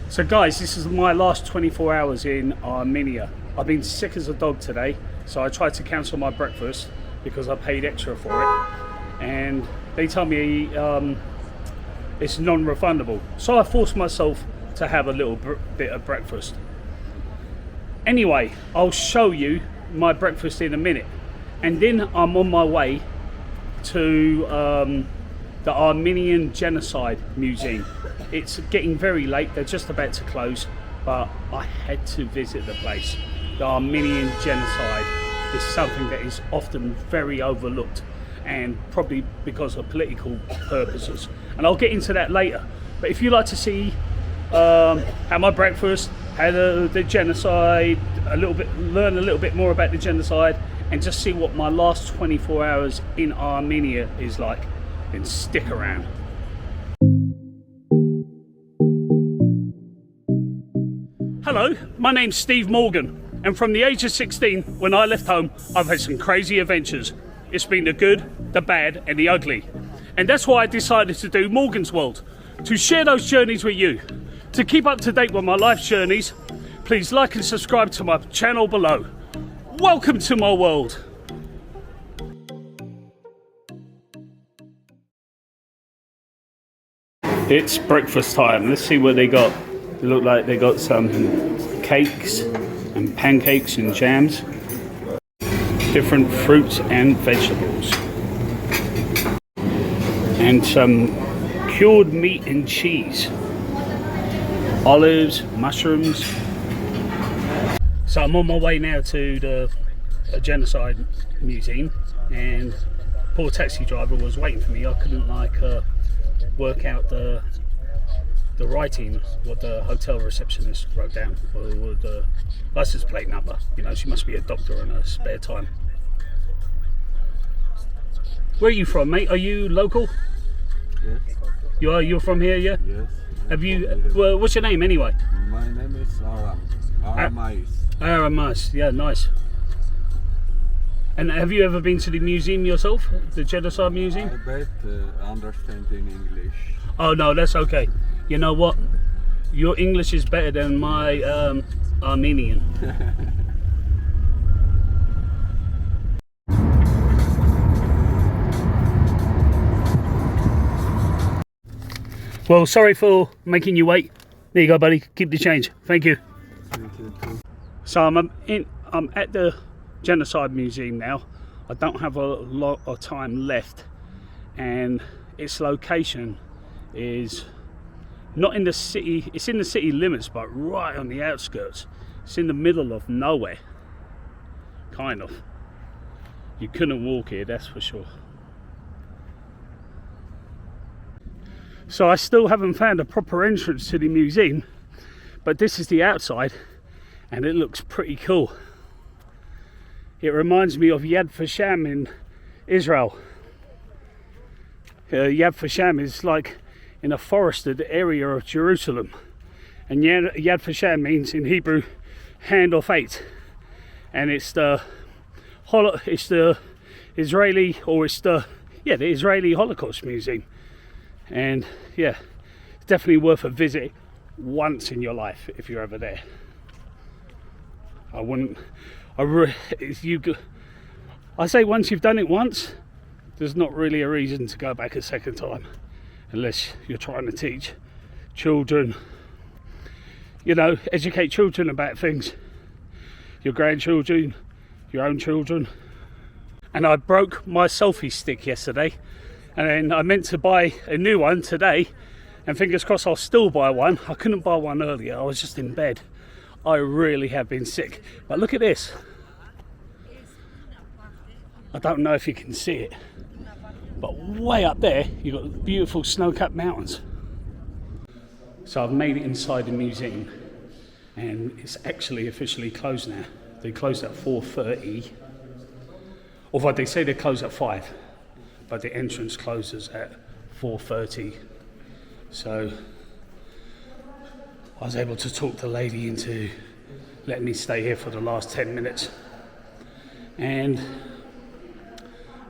So guys, this is my last 24 hours in Armenia. I've been sick as a dog today, so I tried to cancel my breakfast because I paid extra for it, and they tell me it's non-refundable. So I forced myself to have a little bit of breakfast. Anyway, I'll show you my breakfast in a minute, and then I'm on my way to the Armenian Genocide Museum. It's getting very late, they're just about to close, but I had to visit the place. The Armenian Genocide is something that is often very overlooked, and probably because of political purposes. And I'll get into that later. But if you'd like to see how my breakfast, how the genocide, learn a little bit more about the genocide, and just see what my last 24 hours in Armenia is like, then stick around. Hello, my name's Steve Morgan, and from the age of 16, when I left home, I've had some crazy adventures. It's been the good, the bad, and the ugly. And that's why I decided to do Morgan's World, to share those journeys with you. To keep up to date with my life journeys, please like and subscribe to my channel below. Welcome to my world. It's breakfast time. Let's see what they got. They look like they got some cakes and pancakes and jams, different fruits and vegetables, and some cured meat and cheese, olives, mushrooms. So I'm on my way now to the Genocide Museum, and poor taxi driver was waiting for me. I couldn't work out the writing, what the hotel receptionist wrote down, or the license plate number. You know, she must be a doctor in her spare time. Where are you from, mate? Are you local? Yes. You're from here, yeah? Yes. Have you, well, what's your name anyway? My name is Aramais. Aramas, yeah, nice. And have you ever been to the museum yourself? The Genocide Museum? I bet understand in English. Oh no, that's okay. You know what? Your English is better than my Armenian. Well, sorry for making you wait. There you go, buddy. Keep the change. Thank you. Thank you too. So I'm at the Genocide Museum now. I don't have a lot of time left, and its location is not in the city. It's in the city limits, but right on the outskirts. It's in the middle of nowhere, kind of. You couldn't walk here, that's for sure. So I still haven't found a proper entrance to the museum, but this is the outside, and it looks pretty cool. It reminds me of Yad Vashem in Israel. Yad Vashem is like in a forested area of Jerusalem, and Yad Vashem means in Hebrew hand of fate, and it's the Israeli, or the Israeli Holocaust Museum. And yeah, it's definitely worth a visit once in your life if you're ever there. I say once you've done it once, there's not really a reason to go back a second time, unless you're trying to teach children, you know, educate children about things, your grandchildren, your own children. And I broke my selfie stick yesterday, and then I meant to buy a new one today, and fingers crossed I'll still buy one. I couldn't buy one earlier, I was just in bed. I really have been sick. But look at this. I don't know if you can see it, but way up there you've got beautiful snow-capped mountains. So I've made it inside the museum, and it's actually officially closed now. They closed at 4:30, although they say they close at 5, but the entrance closes at 4:30. So I was able to talk the lady into letting me stay here for the last 10 minutes, and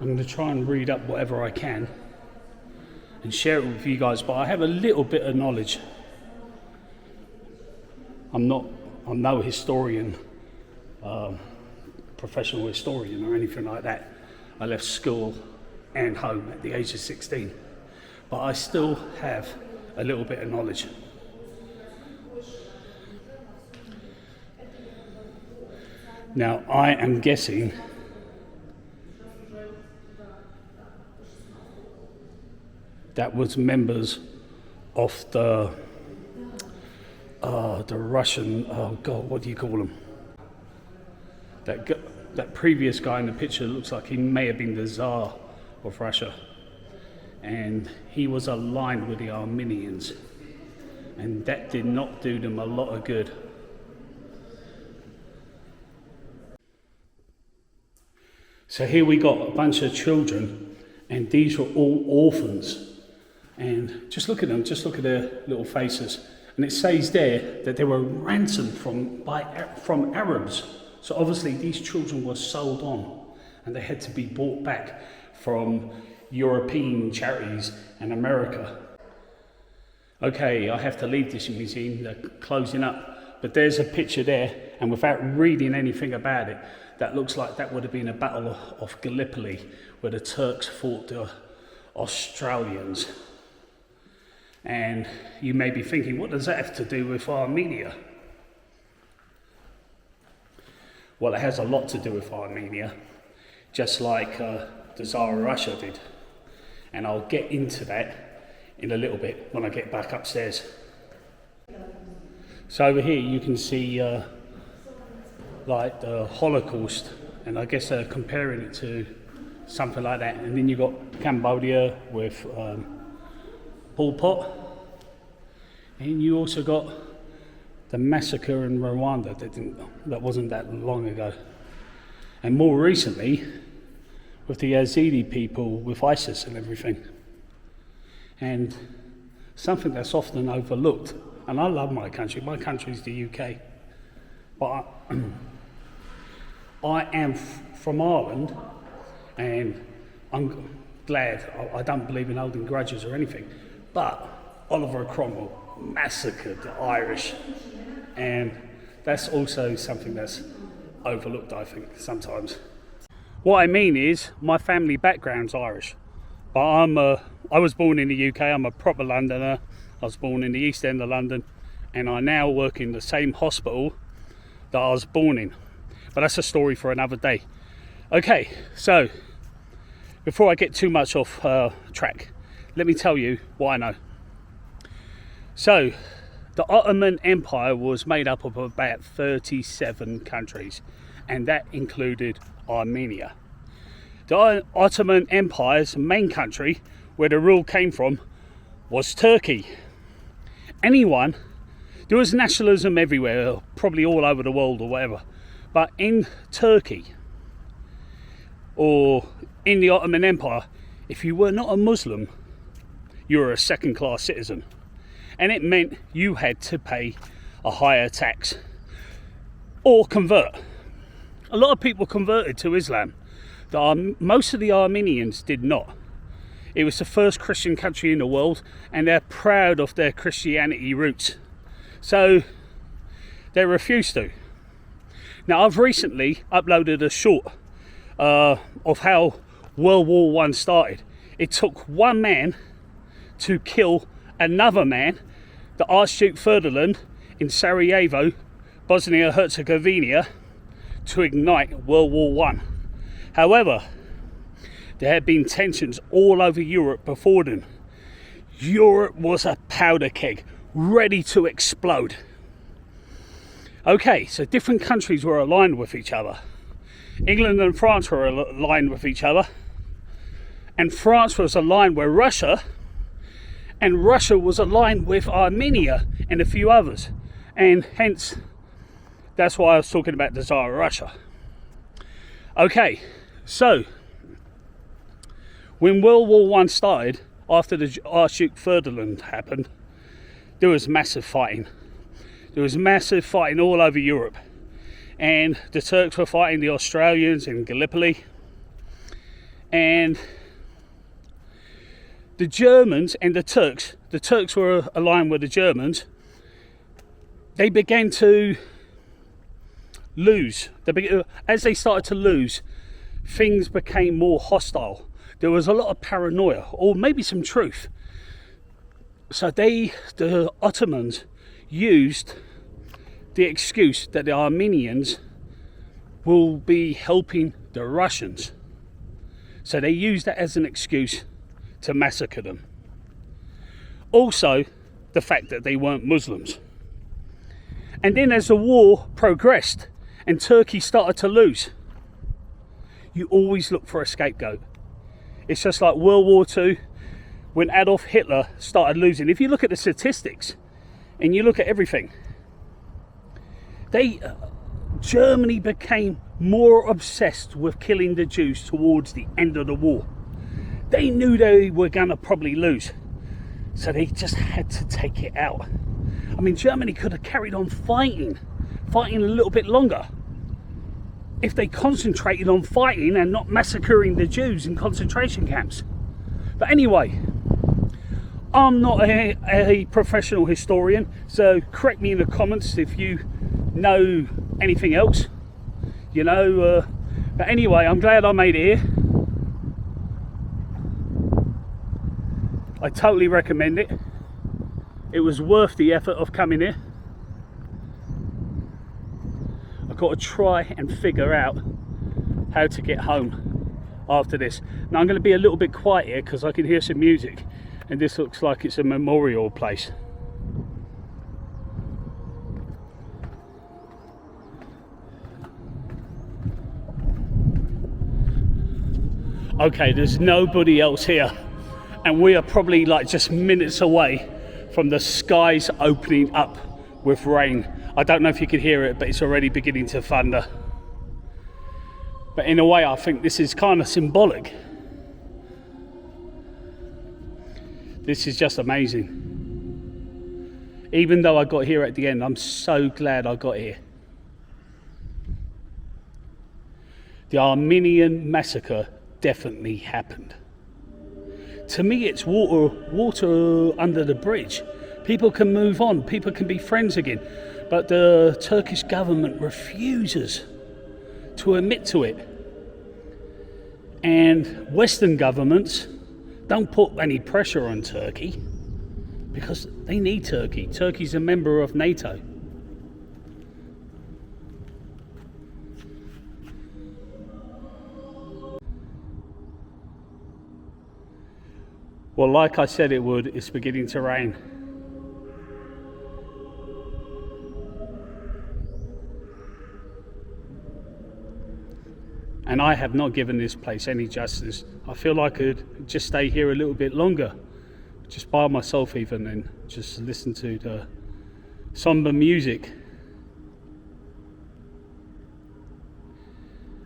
I'm going to try and read up whatever I can and share it with you guys. But I have a little bit of knowledge I'm no historian, professional historian or anything like that. I left school and home at the age of 16, but I still have a little bit of knowledge. Now, I am guessing that was members of the Russian, oh God, what do you call them? That previous guy in the picture looks like he may have been the Tsar of Russia. And he was aligned with the Armenians. And that did not do them a lot of good. So here we got a bunch of children, and these were all orphans. And just look at them, just look at their little faces. And it says there that they were ransomed from Arabs. So obviously these children were sold on, and they had to be bought back from European charities and America. Okay, I have to leave this museum, they're closing up. But there's a picture there, and without reading anything about it, that looks like that would have been a battle of Gallipoli, where the Turks fought the Australians. And you may be thinking, what does that have to do with Armenia? Well, it has a lot to do with Armenia, just like the Tsar of Russia did. And I'll get into that in a little bit when I get back upstairs. So over here you can see like the Holocaust, and I guess they're comparing it to something like that. And then you've got Cambodia with Pol Pot, and you also got the massacre in Rwanda that wasn't that long ago. And more recently, with the Yazidi people, with ISIS and everything. And something that's often overlooked, and I love my country's the UK, but I am from Ireland, and I'm glad, I don't believe in holding grudges or anything, but Oliver Cromwell massacred the Irish, and that's also something that's overlooked, I think, sometimes. What I mean is, my family background's Irish, but I was born in the UK, I'm a proper Londoner. I was born in the East End of London, and I now work in the same hospital that I was born in. But that's a story for another day. Okay, so before I get too much off track, let me tell you what I know. So, the Ottoman Empire was made up of about 37 countries, and that included Armenia. The Ottoman Empire's main country, where the rule came from, was Turkey. There was nationalism everywhere, probably all over the world or whatever, but in Turkey, or in the Ottoman Empire, if you were not a Muslim, you were a second-class citizen. And it meant you had to pay a higher tax or convert. A lot of people converted to Islam. Most of the Armenians did not. It was the first Christian country in the world, and they're proud of their Christianity roots. So they refused to. Now, I've recently uploaded a short of how World War I started. It took one man to kill another man, the Archduke Ferdinand in Sarajevo, Bosnia-Herzegovina, to ignite World War I. However, there had been tensions all over Europe before then. Europe was a powder keg, ready to explode. Okay, so different countries were aligned with each other. England and France were aligned with each other, and France was aligned with Russia, and Russia was aligned with Armenia and a few others, and hence that's why I was talking about the Tsar of Russia. Okay, so when World War I started, after the Archduke Ferdinand happened, there was massive fighting. There was massive fighting all over Europe, and the Turks were fighting the Australians in Gallipoli, and the Germans and the Turks were aligned with the Germans, they began to lose. As they started to lose, things became more hostile. There was a lot of paranoia, or maybe some truth. So the Ottomans used the excuse that the Armenians will be helping the Russians. So they used that as an excuse to massacre them. Also, the fact that they weren't Muslims. And then as the war progressed and Turkey started to lose, you always look for a scapegoat. It's just like World War II, when Adolf Hitler started losing. If you look at the statistics and you look at everything, Germany became more obsessed with killing the Jews towards the end of the war. They knew they were going to probably lose, so they just had to take it out. I mean, Germany could have carried on fighting a little bit longer if they concentrated on fighting and not massacring the Jews in concentration camps. But anyway, I'm not a professional historian, so correct me in the comments if you know anything else, but anyway, I'm glad I made it here. I totally recommend it. It was worth the effort of coming here. I've got to try and figure out how to get home after this. Now I'm going to be a little bit quiet here because I can hear some music, and this looks like it's a memorial place. Okay, there's nobody else here, and we are probably like just minutes away from the skies opening up with rain. I don't know if you can hear it, but it's already beginning to thunder. But in a way, I think this is kind of symbolic. This is just amazing. Even though I got here at the end, I'm so glad I got here. The Armenian massacre definitely happened. To me, it's water under the bridge. People can move on, people can be friends again, but the Turkish government refuses to admit to it. And Western governments don't put any pressure on Turkey because they need Turkey. Turkey's a member of NATO. Well, like I said it would, it's beginning to rain. And I have not given this place any justice. I feel like I could just stay here a little bit longer, just by myself even, and just listen to the somber music.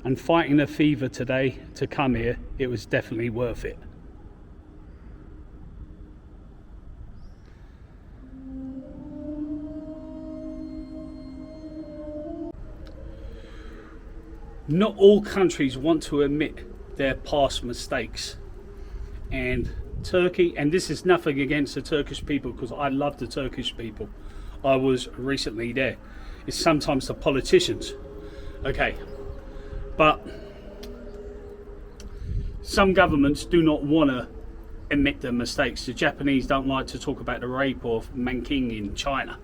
And fighting a fever today to come here, it was definitely worth it. Not all countries want to admit their past mistakes, and Turkey, and this is nothing against the Turkish people because I love the Turkish people. I was recently there. It's sometimes the politicians, okay, but some governments do not want to admit their mistakes. The Japanese don't like to talk about the rape of Nanking in China,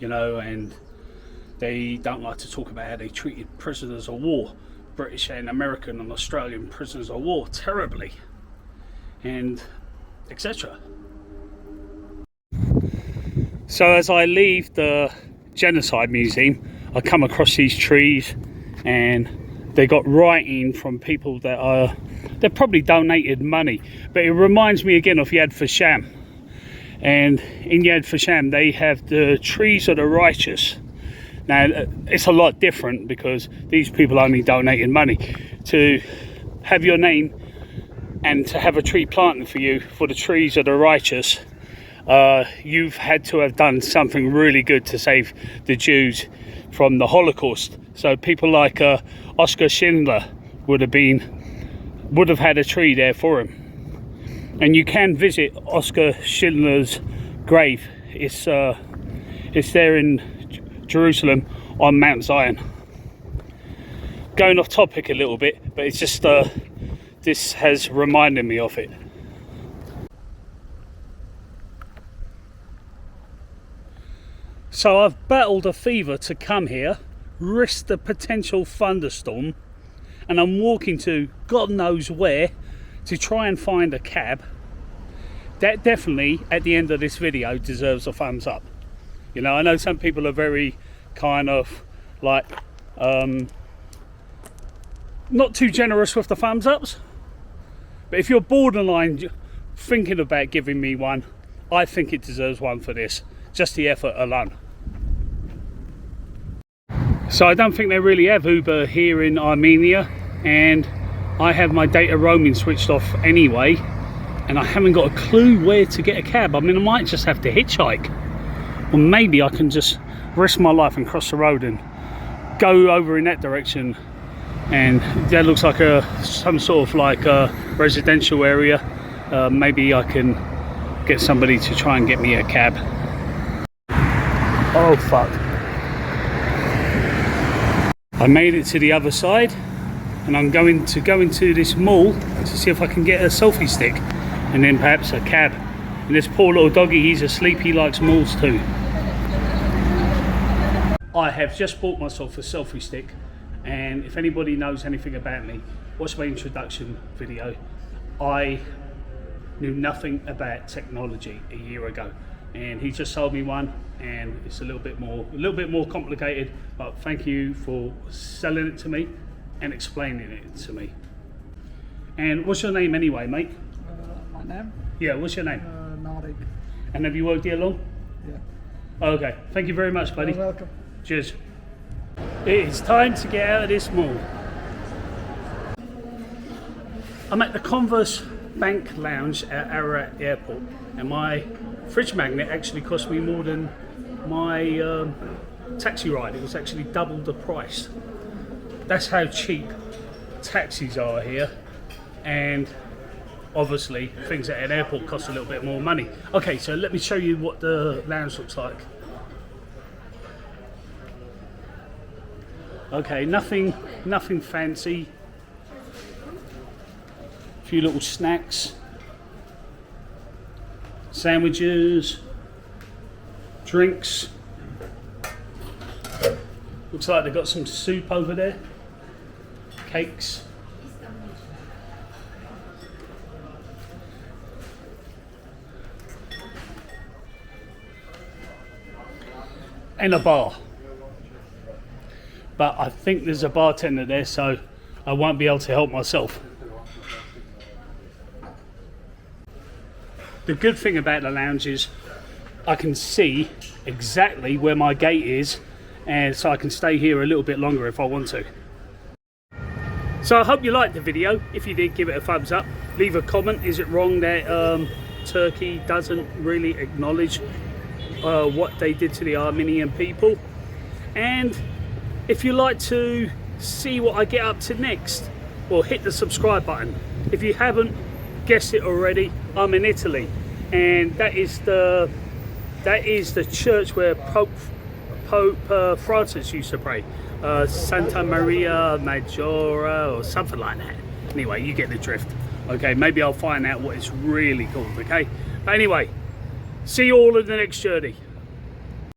and they don't like to talk about how they treated prisoners of war, British and American and Australian prisoners of war, terribly, and etc. So as I leave the Genocide Museum, I come across these trees, and they got writing from people that they probably donated money, but it reminds me again of Yad Vashem. And in Yad Vashem they have the trees of the righteous. Now, it's a lot different because these people only donated money. To have your name and to have a tree planted for you for the trees of the righteous, you've had to have done something really good to save the Jews from the Holocaust. So people like Oskar Schindler would have had a tree there for him. And you can visit Oskar Schindler's grave. It's there in Jerusalem on Mount Zion. Going off topic a little bit, but it's just this has reminded me of it. So I've battled a fever to come here, risked a potential thunderstorm, and I'm walking to God knows where to try and find a cab. That definitely, at the end of this video, deserves a thumbs up. You know, I know some people are very kind of like not too generous with the thumbs ups, but if you're borderline thinking about giving me one, I think it deserves one for this, just the effort alone. So I don't think they really have Uber here in Armenia, and I have my data roaming switched off anyway, and I haven't got a clue where to get a cab. I mean, I might just have to hitchhike, or maybe I can just risk my life and cross the road and go over in that direction. And that looks like some sort of like a residential area. Maybe I can get somebody to try and get me a cab. Oh fuck. I made it to the other side, and I'm going to go into this mall to see if I can get a selfie stick and then perhaps a cab. And this poor little doggy, he's asleep, he likes malls too. I have just bought myself a selfie stick, and if anybody knows anything about me, watch my introduction video. I knew nothing about technology a year ago, and he just sold me one, and it's a little bit more complicated, but thank you for selling it to me and explaining it to me. And what's your name anyway, mate? My name? Yeah, what's your name? Narik. And have you worked here long? Yeah. Okay, thank you very much, buddy. You're welcome. Cheers. It is time to get out of this mall. I'm at the Converse Bank Lounge at Ararat Airport, and my fridge magnet actually cost me more than my taxi ride. It was actually double the price. That's how cheap taxis are here, and obviously things at an airport cost a little bit more money. Okay, so let me show you what the lounge looks like. Okay, nothing fancy. A few little snacks, sandwiches, drinks. Looks like they've got some soup over there. Cakes. And a bar. But I think there's a bartender there, so I won't be able to help myself. The good thing about the lounge is I can see exactly where my gate is, and so I can stay here a little bit longer if I want to. So I hope you liked the video. If you did, give it a thumbs up. Leave a comment. Is it wrong that Turkey doesn't really acknowledge what they did to the Armenian people? And if you like to see what I get up to next, well, hit the subscribe button. If you haven't guessed it already, I'm in Italy, and that is the church where Pope Francis used to pray, Santa Maria Maggiore or something like that. Anyway, you get the drift. Okay, maybe I'll find out what it's really called. Okay, but anyway, see you all in the next journey.